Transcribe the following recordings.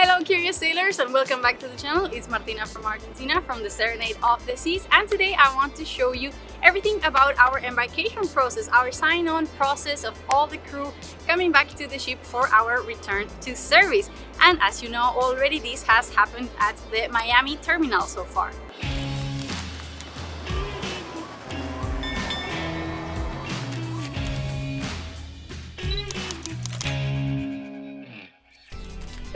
Hello curious sailors and welcome back to the channel. It's Martina from Argentina from the Serenade of the Seas, and today I want to show you everything about our embarkation process, our sign-on process of all the crew coming back to the ship for our return to service. And as you know already, this has happened at the Miami terminal so far.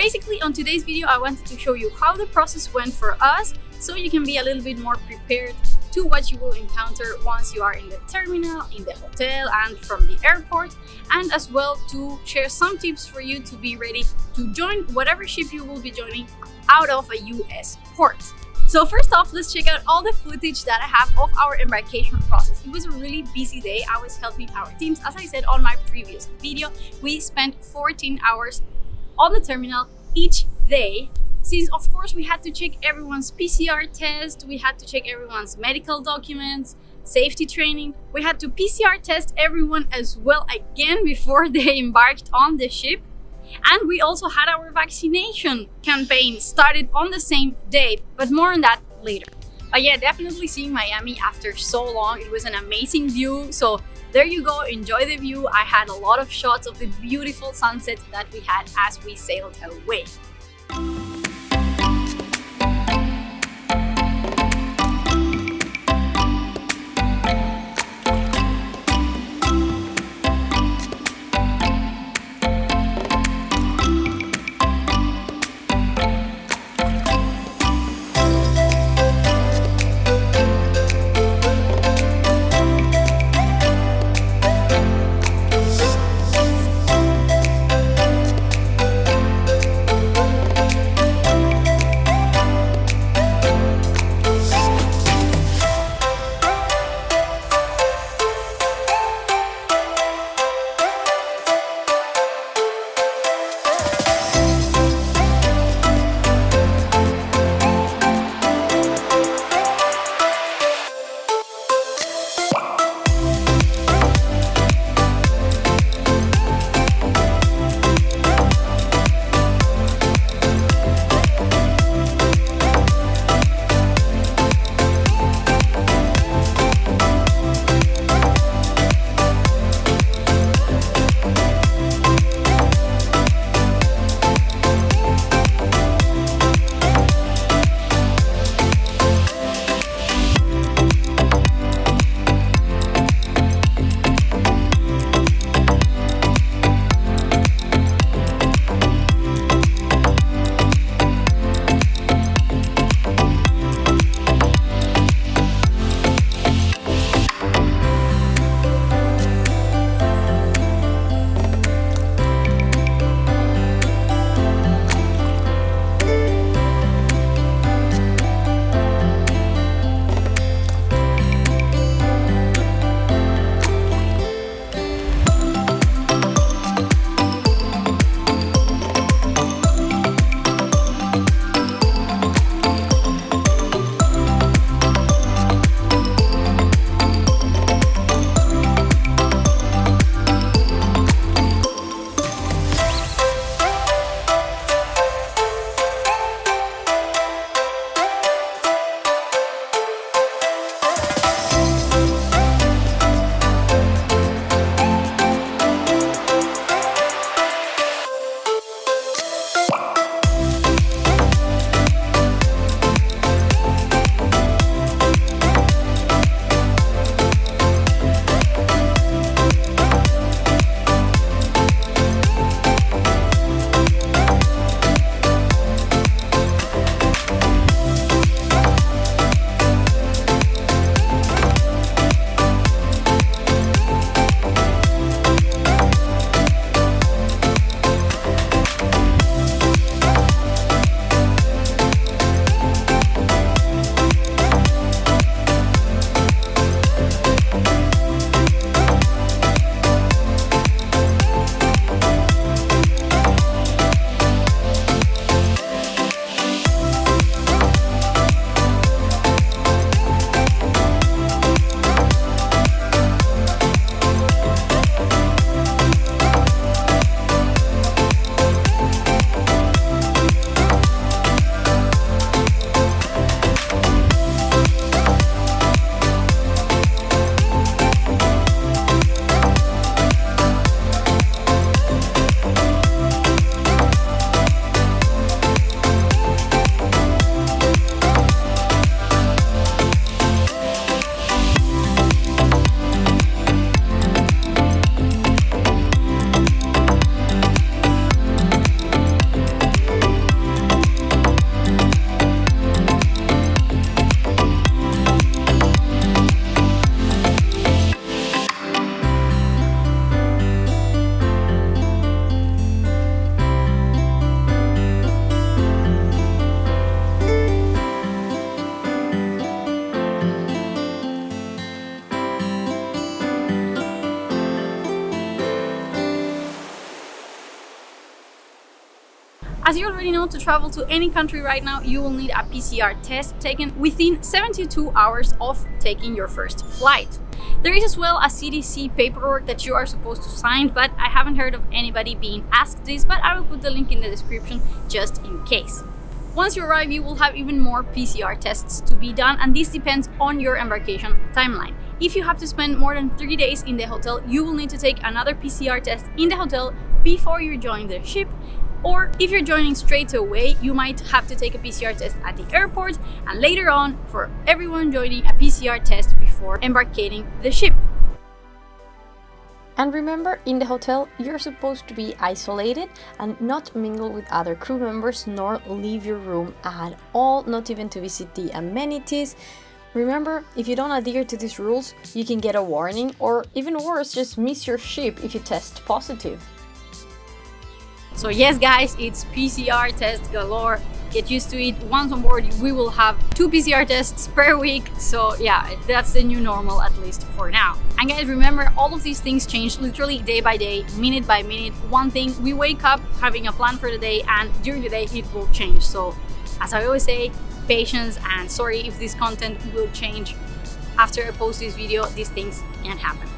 Basically, on today's video, I wanted to show you how the process went for us so you can be a little bit more prepared to what you will encounter once you are in the terminal, in the hotel, and from the airport, and as well to share some tips for you to be ready to join whatever ship you will be joining out of a US port. So first off, let's check out all the footage that I have of our embarkation process. It was a really busy day. I was helping our teams. As I said on my previous video, we spent 14 hours on the terminal each day, since of course we had to check everyone's PCR test, we had to check everyone's medical documents, safety training, we had to PCR test everyone as well again before they embarked on the ship, and we also had our vaccination campaign started on the same day, but more on that later. But yeah, definitely seeing Miami after so long, it was an amazing view. So there you go, enjoy the view. I had a lot of shots of the beautiful sunset that we had as we sailed away. As you already know, to travel to any country right now, you will need a PCR test taken within 72 hours of taking your first flight. There is as well a CDC paperwork that you are supposed to sign, but I haven't heard of anybody being asked this, but I will put the link in the description just in case. Once you arrive, you will have even more PCR tests to be done, and this depends on your embarkation timeline. If you have to spend more than 3 days in the hotel, you will need to take another PCR test in the hotel before you join the ship. Or if you're joining straight away, you might have to take a PCR test at the airport, and later on for everyone joining a PCR test before embarking the ship. And remember, in the hotel, you're supposed to be isolated and not mingle with other crew members, nor leave your room at all, not even to visit the amenities. Remember, if you don't adhere to these rules, you can get a warning, or even worse, just miss your ship if you test positive. So yes guys, it's PCR test galore. Get used to it. Once on board, we will have 2 PCR tests per week. So yeah, that's the new normal, at least for now. And guys, remember, all of these things change literally day by day, minute by minute. One thing, we wake up having a plan for the day, and during the day it will change. So as I always say, patience, and sorry if this content will change after I post this video. These things can happen.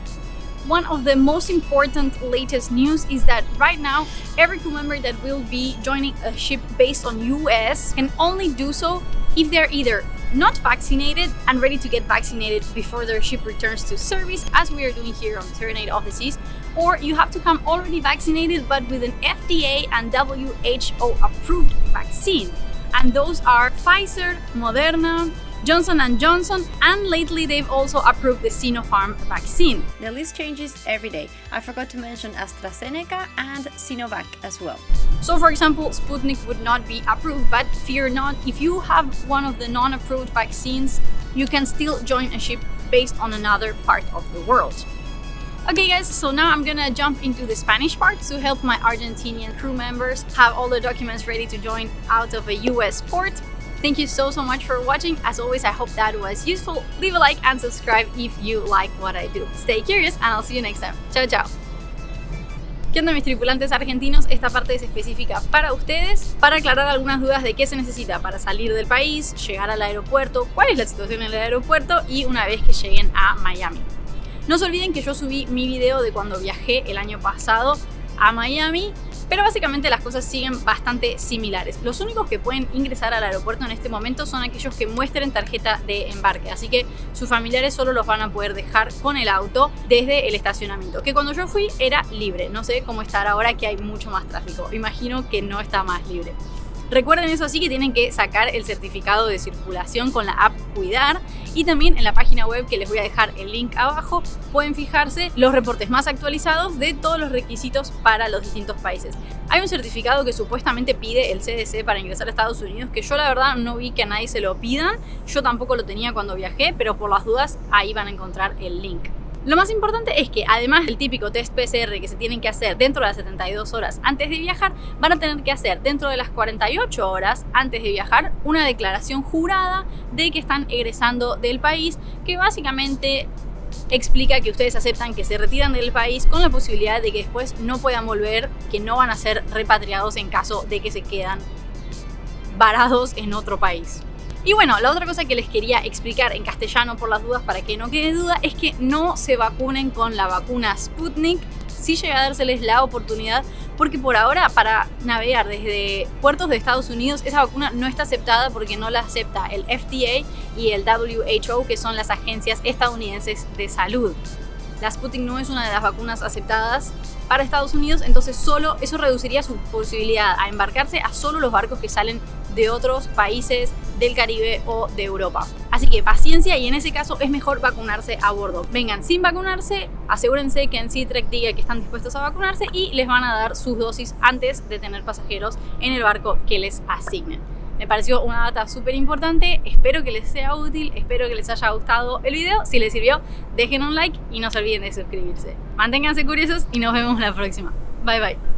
One of the most important latest news is that right now, every crew member that will be joining a ship based on U.S. can only do so if they're either not vaccinated and ready to get vaccinated before their ship returns to service, as we are doing here on Serenade of the Seas, or you have to come already vaccinated but with an FDA and WHO approved vaccine. And those are Pfizer, Moderna, Johnson & Johnson, and lately they've also approved the Sinopharm vaccine. The list changes every day. I forgot to mention AstraZeneca and Sinovac as well. So for example, Sputnik would not be approved, but fear not, if you have one of the non-approved vaccines, you can still join a ship based on another part of the world. Okay guys, so now I'm gonna jump into the Spanish part to help my Argentinian crew members have all the documents ready to join out of a US port. Thank you so much for watching. As always, I hope that was useful. Leave a like and subscribe if you like what I do. Stay curious and I'll see you next time. Chao, chao. ¿Qué onda mis tripulantes argentinos? Esta parte es específica para ustedes, para aclarar algunas dudas de qué se necesita para salir del país, llegar al aeropuerto, cuál es la situación en el aeropuerto y una vez que lleguen a Miami. No se olviden que yo subí mi video de cuando viajé el año pasado a Miami, pero básicamente las cosas siguen bastante similares. Los únicos que pueden ingresar al aeropuerto en este momento son aquellos que muestren tarjeta de embarque, así que sus familiares solo los van a poder dejar con el auto desde el estacionamiento, que cuando yo fui era libre. No sé cómo estará ahora que hay mucho más tráfico, imagino que no está más libre. Recuerden eso sí, que tienen que sacar el certificado de circulación con la app Cuidar, y también en la página web, que les voy a dejar el link abajo, pueden fijarse los reportes más actualizados de todos los requisitos para los distintos países. Hay un certificado que supuestamente pide el CDC para ingresar a Estados Unidos, que yo la verdad no vi que a nadie se lo pidan, yo tampoco lo tenía cuando viajé, pero por las dudas ahí van a encontrar el link. Lo más importante es que además del típico test PCR que se tienen que hacer dentro de las 72 horas antes de viajar, van a tener que hacer dentro de las 48 horas antes de viajar una declaración jurada de que están egresando del país, que básicamente explica que ustedes aceptan que se retiran del país con la posibilidad de que después no puedan volver, que no van a ser repatriados en caso de que se quedan varados en otro país. Y bueno, la otra cosa que les quería explicar en castellano por las dudas, para que no quede duda, es que no se vacunen con la vacuna Sputnik si llega a dárseles la oportunidad, porque por ahora para navegar desde puertos de Estados Unidos esa vacuna no está aceptada, porque no la acepta el FDA y el WHO, que son las agencias estadounidenses de salud. La Sputnik no es una de las vacunas aceptadas para Estados Unidos, entonces solo eso reduciría su posibilidad a embarcarse a solo los barcos que salen de otros países del Caribe o de Europa. Así que paciencia, y en ese caso es mejor vacunarse a bordo. Vengan sin vacunarse, asegúrense que en SeaTrek diga que están dispuestos a vacunarse y les van a dar sus dosis antes de tener pasajeros en el barco que les asignen. Me pareció una data súper importante, espero que les sea útil, espero que les haya gustado el video. Si les sirvió, dejen un like y no se olviden de suscribirse. Manténganse curiosos y nos vemos la próxima. Bye bye.